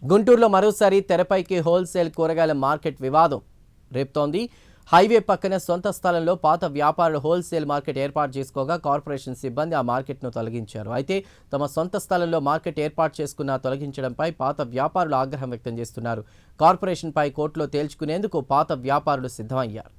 గుంటూరులో మరోసారి తెరపైకి హోల్సేల్ కూరగాయల మార్కెట్ వివాదం రేపుతోంది. హైవే పక్కన సొంత స్థలంలో పాత వ్యాపారులు హోల్సేల్ మార్కెట్ ఏర్పాటు చేసుకోగా కార్పొరేషన్ సిబ్బంది ఆ మార్కెట్ను తొలగించారు. అయితే తమ సొంత స్థలంలో మార్కెట్ ఏర్పాటు చేసుకున్న తొలగించడంపై పాత వ్యాపారులు ఆగ్రహం వ్యక్తం చేస్తున్నారు. కార్పొరేషన్పై కోర్టులో తేల్చుకునేందుకు పాత వ్యాపారులు సిద్ధమయ్యారు.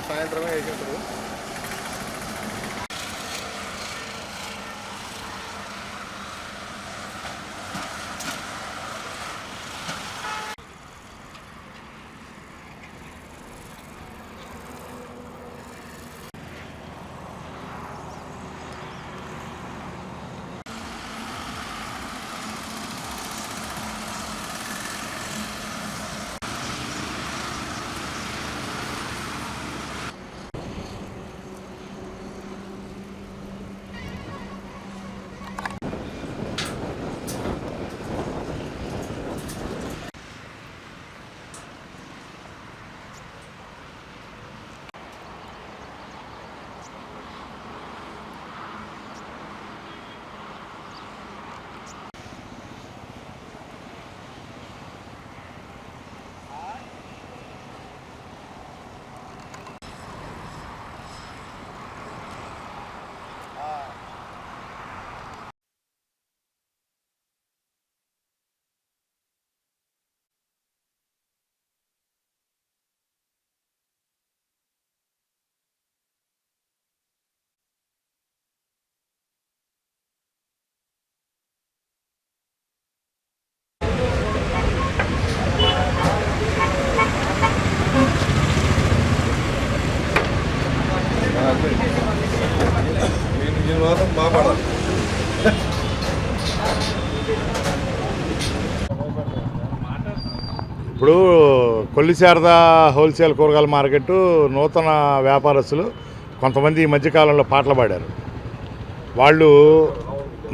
సాయంత్రమే వేసినప్పుడు ఇప్పుడు కొల్లిశారద హోల్సేల్ కూరగాయల మార్కెట్ నూతన వ్యాపారస్తులు కొంతమంది ఈ మధ్యకాలంలో పాటలు పాడారు. వాళ్ళు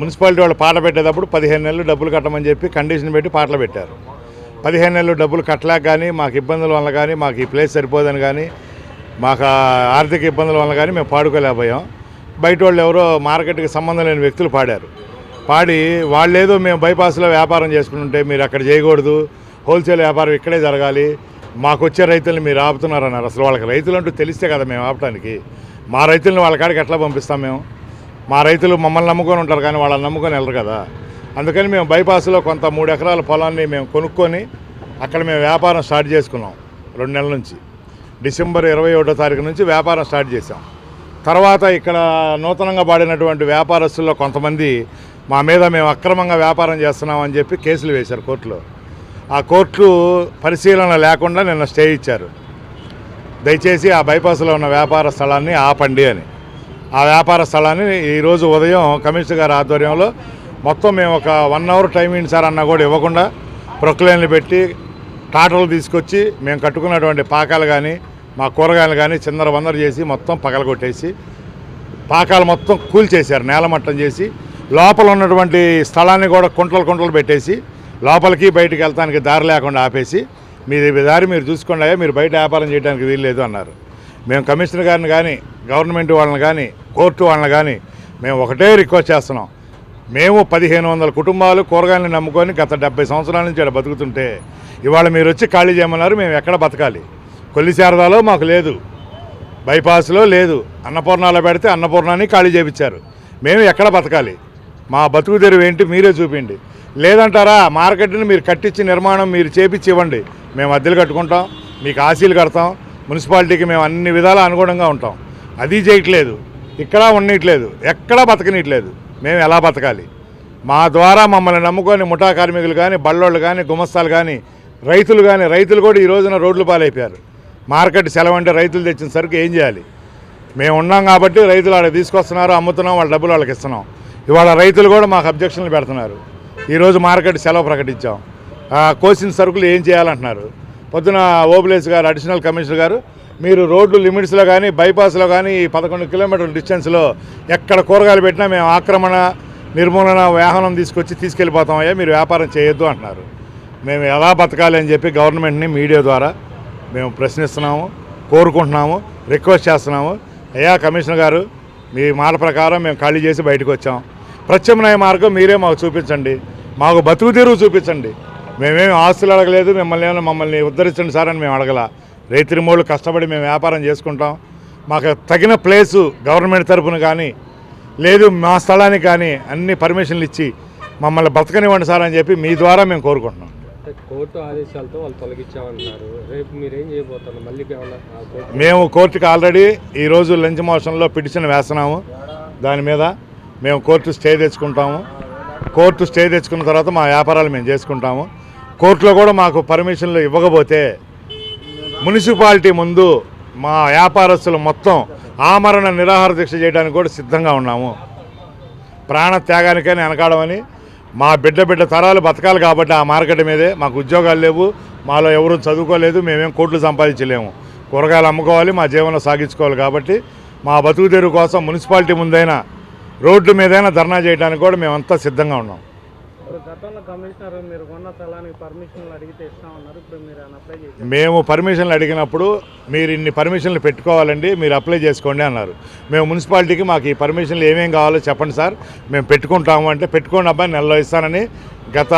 మున్సిపాలిటీ వాళ్ళు పాట పెట్టేటప్పుడు 15 నెలలు డబ్బులు కట్టమని చెప్పి కండిషన్ పెట్టి పాటలు పెట్టారు. 15 నెలలు డబ్బులు కట్టలేక కానీ మాకు ఇబ్బందుల వల్ల కానీ మాకు ఈ ప్లేస్ సరిపోదని కానీ మాకు ఆర్థిక ఇబ్బందుల వల్ల కానీ మేము పాడుకోలేకపోయాం. బయట వాళ్ళు ఎవరో మార్కెట్కి సంబంధం లేని వ్యక్తులు పాడారు. పాడి వాళ్ళేదో మేము బైపాస్లో వ్యాపారం చేసుకుంటుంటే మీరు అక్కడ చేయకూడదు, హోల్సేల్ వ్యాపారం ఇక్కడే జరగాలి, మాకు వచ్చే రైతులను మీరు ఆపుతున్నారన్నారు. అసలు వాళ్ళకి రైతులు అంటూ తెలిస్తే కదా మేము ఆపడానికి. మా రైతులను వాళ్ళ కాడికి ఎట్లా పంపిస్తాం మేము? మా రైతులు మమ్మల్ని నమ్ముకొని ఉంటారు కానీ వాళ్ళని నమ్ముకొని వెళ్ళరు కదా. అందుకని మేము బైపాస్లో కొంత 3 ఎకరాల పొలాన్ని మేము కొనుక్కొని అక్కడ మేము వ్యాపారం స్టార్ట్ చేసుకున్నాం. 2 నెలల నుంచి డిసెంబర్ 21వ తారీఖు నుంచి వ్యాపారం స్టార్ట్ చేసాం. తర్వాత ఇక్కడ నూతనంగా పాడినటువంటి వ్యాపారస్తుల్లో కొంతమంది మా మీద మేము అక్రమంగా వ్యాపారం చేస్తున్నామని చెప్పి కేసులు వేశారు కోర్టులో. ఆ కోర్టు పరిశీలన లేకుండా నిన్న స్టే ఇచ్చారు. దయచేసి ఆ బైపాస్లో ఉన్న వ్యాపార స్థలాన్ని ఆపండి అని. ఆ వ్యాపార స్థలాన్ని ఈరోజు ఉదయం కమిషనర్ గారి ఆధ్వర్యంలో మొత్తం మేము ఒక 1 అవర్ టైం ఇన్ సార్ అన్నా కూడా ఇవ్వకుండా ప్రొక్లైన్లు పెట్టి టాటర్లు తీసుకొచ్చి మేము కట్టుకున్నటువంటి పాకాలు కానీ మా కూరగాయలు కానీ చిందరవందర చేసి మొత్తం పగలగొట్టేసి పాకాలు మొత్తం కూల్చేశారు, నేలమట్టం చేసి లోపల ఉన్నటువంటి స్థలాన్ని కూడా కుంటలు పెట్టేసి లోపలికి బయటికి వెళ్తానికి దారి లేకుండా ఆపేసి మీ దారి మీరు చూసుకోండి, మీరు బయట వ్యాపారం చేయడానికి వీల్లేదు అన్నారు. మేము కమిషనర్ గారిని కానీ గవర్నమెంట్ వాళ్ళని కానీ కోర్టు వాళ్ళని కానీ మేము ఒకటే రిక్వెస్ట్ చేస్తున్నాం. మేము 1500 కుటుంబాలు కూరగాయలను నమ్ముకొని గత 70 సంవత్సరాల నుంచి ఇక్కడ బతుకుతుంటే ఇవాళ మీరు వచ్చి ఖాళీ చేయమన్నారు. మేము ఎక్కడ బతకాలి? కొల్లిశారదాలో మాకు లేదు, బైపాస్లో లేదు, అన్నపూర్ణాలో పెడితే అన్నపూర్ణాన్ని ఖాళీ చేయించారు. మేము ఎక్కడ బతకాలి? మా బతుకు తెరువు ఏంటి మీరే చూపిండి. లేదంటారా మార్కెట్ని మీరు కట్టించి నిర్మాణం మీరు చేపించి ఇవ్వండి, మేము అద్దెలు కట్టుకుంటాం, మీకు ఆశీలు కడతాం, మున్సిపాలిటీకి మేము అన్ని విధాలా అనుగుణంగా ఉంటాం. అది చేయట్లేదు, ఇక్కడ ఉండట్లేదు, ఎక్కడా బతకనిట్లేదు. మేము ఎలా బతకాలి? మా ద్వారా మమ్మల్ని నమ్ముకొని ముఠా కార్మికులు కానీ బళ్ళోళ్ళు కానీ గుమస్తాలు కానీ రైతులు కూడా ఈ రోజున రోడ్లు పాలైపోయారు. మార్కెట్ సెలవు అంటే రైతులు తెచ్చిన సరుకు ఏం చేయాలి? మేము ఉన్నాం కాబట్టి రైతులు ఆడ తీసుకొస్తున్నారు, అమ్ముతున్నాం, వాళ్ళ డబ్బులు వాళ్ళకి ఇస్తున్నాం. ఇవాళ రైతులు కూడా మాకు అబ్జెక్షన్లు పెడుతున్నారు. ఈరోజు మార్కెట్ సెలవు ప్రకటించాం, కోసిన సరుకులు ఏం చేయాలంటున్నారు. పొద్దున ఓబులేస్ గారు అడిషనల్ కమిషనర్ గారు మీరు రోడ్లు లిమిట్స్లో కానీ బైపాస్లో కానీ 11 కిలోమీటర్ల డిస్టెన్స్లో ఎక్కడ కూరగాయలు పెట్టినా మేము ఆక్రమణ నిర్మూలన వాహనం తీసుకెళ్ళిపోతామయ్యా, మీరు వ్యాపారం చేయొద్దు అంటున్నారు. మేము ఎలా బతకాలి అని చెప్పి గవర్నమెంట్ని మీడియా ద్వారా మేము ప్రశ్నిస్తున్నాము, కోరుకుంటున్నాము, రిక్వెస్ట్ చేస్తున్నాము. అయ్యా కమిషనర్ గారు, మీ మాట ప్రకారం మేము ఖాళీ చేసి బయటకు వచ్చాం. ప్రత్యామ్నాయ మార్గం మీరే మాకు చూపించండి, మాకు బతుకు తెరువు చూపించండి. మేమేమి ఆస్తులు అడగలేదు, మమ్మల్ని ఉద్ధరించండి సార్ అని మేము అడగల. రైతురిమోళ్ళు కష్టపడి మేము వ్యాపారం చేసుకుంటాం. మాకు తగిన ప్లేసు గవర్నమెంట్ తరఫున కానీ లేదు మా స్థలానికి కానీ అన్ని పర్మిషన్లు ఇచ్చి మమ్మల్ని బతకనివ్వండి సార్ అని చెప్పి మీ ద్వారా మేము కోరుకుంటున్నాం. కోర్టు ఆదేశాలతో వాళ్ళు తొలగించామన్నారు. రేపు మీరేం చేయబోతున్నారు? మళ్ళీ మేము కోర్టుకి ఆల్రెడీ ఈరోజు లంచ్ మోషన్లో పిటిషన్ వేస్తున్నాము. దాని మీద మేము కోర్టు స్టే తెచ్చుకుంటాము. కోర్టు స్టే తెచ్చుకున్న తర్వాత మా వ్యాపారాలు మేము చేసుకుంటాము. కోర్టులో కూడా మాకు పర్మిషన్లు ఇవ్వకపోతే మున్సిపాలిటీ ముందు మా వ్యాపారస్తులు మొత్తం ఆమరణ నిరాహార దీక్ష చేయడానికి కూడా సిద్ధంగా ఉన్నాము. ప్రాణ త్యాగానికైనా వెనకాడమని, మా బిడ్డ తరాలు బతకాలి కాబట్టి ఆ మార్కెట్ మీదే. మాకు ఉద్యోగాలు లేవు, మాలో ఎవరు చదువుకోలేదు, మేమేం కోట్లు సంపాదించలేము. కూరగాయలు అమ్ముకోవాలి, మా జీవనం సాగించుకోవాలి. కాబట్టి మా బతుకు తెరువు కోసం మున్సిపాలిటీ ముందైనా రోడ్డు మీదైనా ధర్నా చేయడానికి కూడా మేమంతా సిద్ధంగా ఉన్నాం. గతంలో కమిషనర్ మీరు కొన్న స్థలానికి పర్మిషన్లు అడిగితే ఇస్తామన్నారు, ఇప్పుడు మీరు అప్లై చేశారు. మేము పర్మిషన్లు అడిగినప్పుడు మీరు ఇన్ని పర్మిషన్లు పెట్టుకోవాలండి, మీరు అప్లై చేసుకోండి అన్నారు. మేము మున్సిపాలిటీకి మాకు ఈ పర్మిషన్లు ఏమేం కావాలో చెప్పండి సార్, మేము పెట్టుకుంటాము అంటే పెట్టుకోండి అబ్బాయి నెలలో ఇస్తానని గత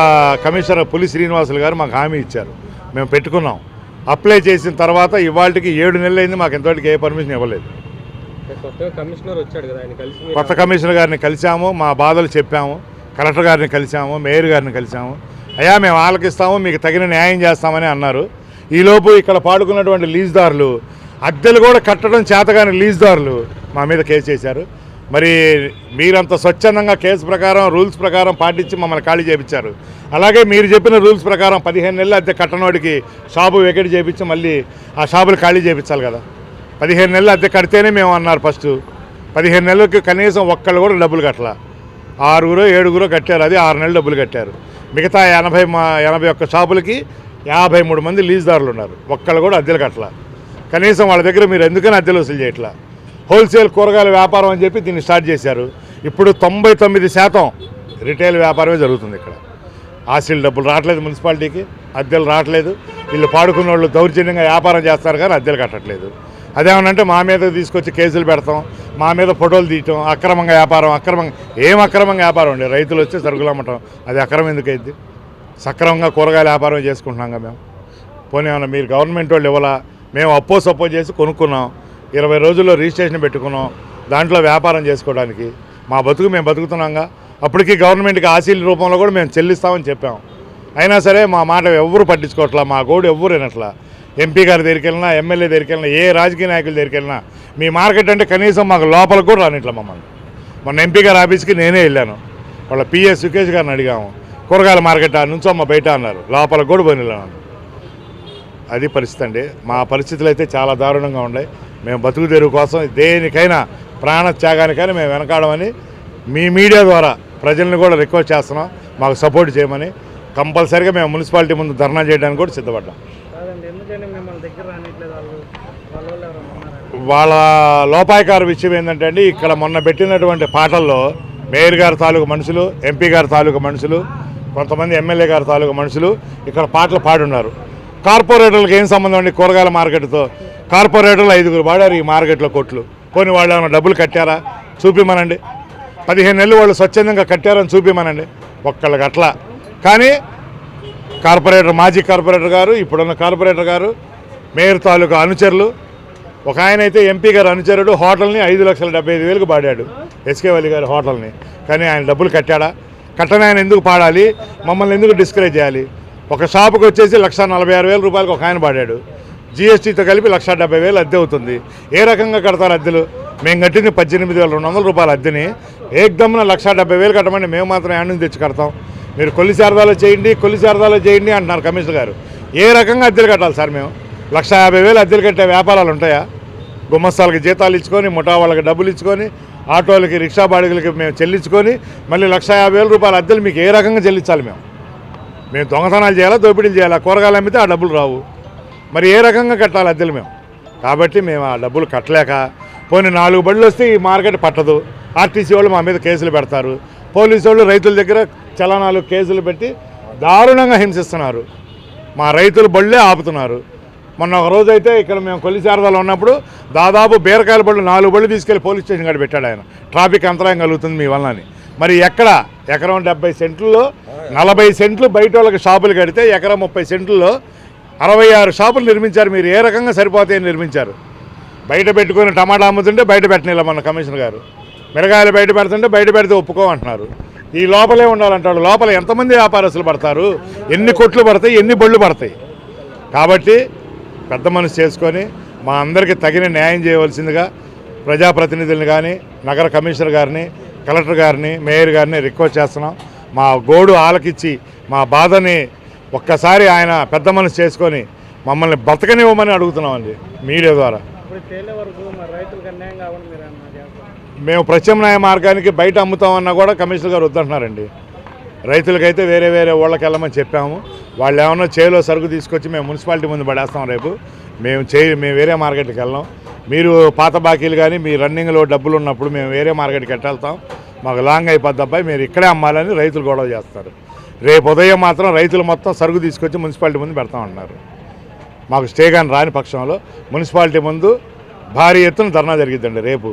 కమిషనర్ పులి శ్రీనివాసులు గారు మాకు హామీ ఇచ్చారు. మేము పెట్టుకున్నాం. అప్లై చేసిన తర్వాత ఇవాళకి 7 నెలలు అయింది, మాకు ఇంతవరకు ఏ పర్మిషన్ ఇవ్వలేదు. కొత్త కమిషనర్ వచ్చాడు కదా, ఆయన కలిసి కొత్త కమిషనర్ గారిని కలిసాము, మా బాధలు చెప్పాము, కలెక్టర్ గారిని కలిసాము, మేయర్ గారిని కలిసాము. అయ్యా మేము ఆలకిస్తాము, మీకు తగిన న్యాయం చేస్తామని అన్నారు. ఈలోపు ఇక్కడ పాడుకున్నటువంటి లీజుదారులు అద్దెలు కూడా కట్టడం చేతగాని లీజుదారులు మా మీద కేసు చేశారు. మరి మీరంత స్వచ్ఛందంగా కేసు ప్రకారం రూల్స్ ప్రకారం పాటించి మమ్మల్ని ఖాళీ చేయించారు. అలాగే మీరు చెప్పిన రూల్స్ ప్రకారం 15 నెలలు అద్దె కట్టనోడికి షాపు వెకెట్ చేయించి మళ్ళీ ఆ షాపులు ఖాళీ చేయించాలి కదా. 15 నెలలు అద్దె కడితేనే మేము అన్నారు ఫస్ట్. 15 నెలలకి కనీసం ఒక్కళ్ళు కూడా డబ్బులు కట్టలా. 6-7 కట్టారు, అది 6 నెలలు డబ్బులు కట్టారు. మిగతా 81 షాపులకి 53 మంది లీజుదారులు ఉన్నారు, ఒక్కళ్ళు కూడా అద్దెలు కట్టలా. కనీసం వాళ్ళ దగ్గర మీరు ఎందుకని అద్దెలు వసూలు చేయట్లా? హోల్సేల్ కూరగాయల వ్యాపారం అని చెప్పి దీన్ని స్టార్ట్ చేశారు. ఇప్పుడు 99% రిటైల్ వ్యాపారమే జరుగుతుంది ఇక్కడ. ఆశీలు డబ్బులు రావట్లేదు మున్సిపాలిటీకి, అద్దెలు రావట్లేదు. వీళ్ళు పాడుకున్న వాళ్ళు దౌర్జన్యంగా వ్యాపారం చేస్తారు కానీ అద్దెలు కట్టట్లేదు. అదేమనంటే మా మీద తీసుకొచ్చి కేసులు పెడతాం, మా మీద ఫోటోలు తీయటం, అక్రమంగా వ్యాపారం. అక్రమంగా వ్యాపారం అండి. రైతులు వచ్చి సరుకులు అమ్మటం, అది అక్రమం ఎందుకైంది? సక్రమంగా కూరగాయల వ్యాపారం చేసుకుంటున్నాం మేము. పోనీ ఏమన్నా మీరు గవర్నమెంట్ వాళ్ళు ఇవ్వాలా? మేము సపోజ్ చేసి కొనుక్కున్నాం. 20 రోజుల్లో రిజిస్ట్రేషన్ పెట్టుకున్నాం, దాంట్లో వ్యాపారం చేసుకోవడానికి. మా బతుకు మేము బతుకుతున్నాంగా. అప్పటికి గవర్నమెంట్కి ఆశీల రూపంలో కూడా మేము చెల్లిస్తామని చెప్పాం. అయినా సరే మా మాట ఎవ్వరూ పట్టించుకోవట్లా, మా గోడు ఎవ్వరు వినట్లా. ఎంపీ గారి దగ్గరికి వెళ్ళినా, ఎమ్మెల్యే దగ్గరికి వెళ్ళినా, ఏ రాజకీయ నాయకుల దగ్గరికి వెళ్ళినా మీ మార్కెట్ అంటే కనీసం మాకు లోపలికి కూడా రానిట్లా మమ్మల్ని. మొన్న ఎంపీ గారి ఆఫీస్కి నేనే వెళ్ళాను, వాళ్ళ పిఎస్ సుకేష్ గారిని అడిగాము, కూరగాయల మార్కెట్ నుంచో అమ్మ బయట అన్నారు, లోపలికి కూడా పోయినాను. అది పరిస్థితి అండి. మా పరిస్థితులు అయితే చాలా దారుణంగా ఉన్నాయి. మేము బతుకు తెరువు కోసం దేనికైనా ప్రాణత్యాగానికైనా మేము వెనకాడమని మీ మీడియా ద్వారా ప్రజల్ని కూడా రిక్వెస్ట్ చేస్తున్నాం, మాకు సపోర్ట్ చేయమని. కంపల్సరీగా మేము మున్సిపాలిటీ ముందు ధర్నా చేయడానికి కూడా సిద్ధపడ్డాం. వాళ్ళ లోపాయకార విషయం ఏంటంటే అండి, ఇక్కడ మొన్న పెట్టినటువంటి పాటల్లో మేయర్ గారి తాలూకు మనుషులు, ఎంపీ గారి తాలూకు మనుషులు, కొంతమంది ఎమ్మెల్యే గారి తాలూకు మనుషులు ఇక్కడ పాటలు పాడున్నారు. కార్పొరేటర్లకు ఏం సంబంధం అండి కూరగాయల మార్కెట్తో? కార్పొరేటర్లు 5గురు పాడారు ఈ మార్కెట్లో కొట్లు. పోనీ వాళ్ళు ఏమైనా డబ్బులు కట్టారా చూపిమనండి. 15 నెలలు వాళ్ళు స్వచ్ఛందంగా కట్టారని చూపిమనండి. ఒక్కళ్ళకి అట్లా. కానీ కార్పొరేటర్, మాజీ కార్పొరేటర్ గారు, ఇప్పుడున్న కార్పొరేటర్ గారు, మేయర్ తాలూకా అనుచరులు, ఒక ఆయన అయితే ఎంపీ గారు అనుచరుడు హోటల్ని 5,75,000కు పాడాడు, ఎస్కే వల్లి గారి హోటల్ని. కానీ ఆయన డబ్బులు కట్టాడా? కట్టని ఆయన ఎందుకు పాడాలి? మమ్మల్ని ఎందుకు డిస్కరేజ్ చేయాలి? ఒక షాపుకి వచ్చేసి 1,46,000 రూపాయలకు ఒక ఆయన పాడాడు. జీఎస్టీతో కలిపి 1,70,000 అద్దె అవుతుంది. ఏ రకంగా కడతారు అద్దెలు? మేము కట్టింది 18,200 రూపాయల అద్దెని ఏకదమ్మున 1,70,000 కట్టమండి మేము మాత్రం యాడ్ నుంచి తెచ్చి కడతాం. మీరు కొల్లి శారదాలో చేయండి అంటున్నారు కమిషనర్ గారు. ఏ రకంగా అద్దెలు కట్టాలి సార్? మేము 1,50,000 అద్దెలు కట్టే వ్యాపారాలు ఉంటాయా? గుమ్మస్తాలకి జీతాలు ఇచ్చుకొని, ముఠా వాళ్ళకి డబ్బులు ఇచ్చుకొని, ఆటోలకి, రిక్షా బాడిగలకి మేము చెల్లించుకొని మళ్ళీ 1,50,000 రూపాయల అద్దెలు మీకు ఏ రకంగా చెల్లించాలి? మేము దొంగతనాలు చేయాలా, దోపిడీలు చేయాలా? కూరగాయలు అమ్మితే ఆ డబ్బులు రావు. మరి ఏ రకంగా కట్టాలి అద్దెలు మేము? కాబట్టి మేము ఆ డబ్బులు కట్టలేక, పోనీ 4 బళ్ళు వస్తే ఈ మార్కెట్ పట్టదు. ఆర్టీసీ వాళ్ళు మా మీద కేసులు పెడతారు. పోలీసు వాళ్ళు రైతుల దగ్గర చలనాలు కేసులు పెట్టి దారుణంగా హింసిస్తున్నారు. మా రైతులు బళ్ళే ఆపుతున్నారు. మొన్న ఒక రోజు అయితే ఇక్కడ మేము కొల్లి శారదాలో ఉన్నప్పుడు దాదాపు బీరకాయల బళ్ళు 4 బళ్ళు తీసుకెళ్లి పోలీస్ స్టేషన్ కాడ పెట్టాడు ఆయన. ట్రాఫిక్ అంతరాయం కలుగుతుంది మీ వల్లని. మరి ఎక్కడ ఎకరం 70 సెంట్లలో 40 సెంట్లు బయట వాళ్ళకి షాపులు కడితే ఎకరం 30 సెంట్లలో 66 షాపులు నిర్మించారు. మీరు ఏ రకంగా సరిపోతాయని నిర్మించారు? బయట పెట్టుకుని టమాటా అమ్ముతుంటే బయట పెట్టనిలా మన కమిషనర్ గారు. మిరగాయలు బయట పెడుతుంటే బయట పెడితే ఒప్పుకోమంటున్నారు. ఈ లోపలే ఉండాలంటాడు. లోపల ఎంతమంది వ్యాపారస్తులు పడతారు? ఎన్ని కొట్లు పడతాయి? ఎన్ని బళ్ళు పడతాయి? కాబట్టి పెద్ద మనసు చేసుకొని మా అందరికీ తగిన న్యాయం చేయవలసిందిగా ప్రజాప్రతినిధులను కానీ, నగర కమిషనర్ గారిని, కలెక్టర్ గారిని, మేయర్ గారిని రిక్వెస్ట్ చేస్తున్నాం. మా గోడు ఆలకిచ్చి మా బాధని ఒక్కసారి ఆయన పెద్ద మనసు చేసుకొని మమ్మల్ని బతకనివ్వమని అడుగుతున్నామండి మీడియా ద్వారా. మేము ప్రత్యామ్నాయ మార్గానికి బయట అమ్ముతామన్నా కూడా కమిషనర్ గారు వద్దంటున్నారండి. రైతులకైతే వేరే ఊళ్ళకి వెళ్ళమని చెప్పాము. వాళ్ళు ఏమన్నా చేలో సరుకు తీసుకొచ్చి మేము మున్సిపాలిటీ ముందు పడేస్తాం రేపు. మేము వేరే మార్కెట్కి వెళ్ళాం. మీరు పాత బాకీలు కానీ మీ రన్నింగ్లో డబ్బులు ఉన్నప్పుడు మేము వేరే మార్కెట్కి వెళ్తాం. మాకు లాంగ్ అయిపోద్ది అబ్బాయి, మీరు ఇక్కడే అమ్మాలని రైతులు గొడవ చేస్తారు. రేపు ఉదయం మాత్రం రైతులు మొత్తం సరుకు తీసుకొచ్చి మున్సిపాలిటీ ముందు పెడతామంటున్నారు. మాకు స్టే కానీ రాని పక్షంలో మున్సిపాలిటీ ముందు భారీ ఎత్తున ధర్నా జరిగిద్దండి రేపు.